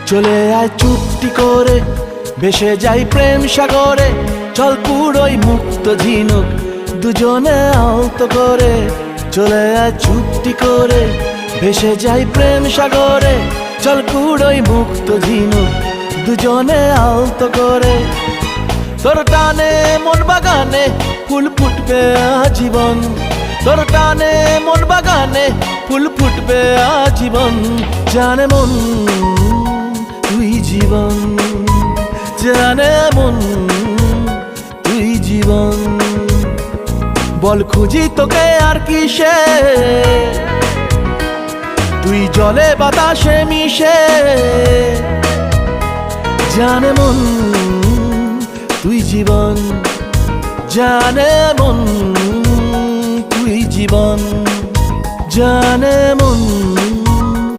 চলে আয় চুপটি করে, ভেসে যাই প্রেম সাগরে। চল কুড়োই মুক্ত ঝিনুক, দুজনে আলতো করে। চলে আয় চুপটি করে, ভেসে যাই প্রেম সাগরে। চল কুড়োই মুক্ত ঝিনুক, দুজনে আলতো করে। তোর টানে মন বাগানে ফুল ফুটবে আজীবন। তোর টানে মন বাগানে ফুল ফুটবে আজীবন। জানে মন তুই জীবন, জানে মন তুই জীবন। বল খুঁজি তোকে আর কিসে, তুই জলে বাতাসে মিশে। জানে মন তুই জীবন, জানে মন তুই জীবন, জানে মন।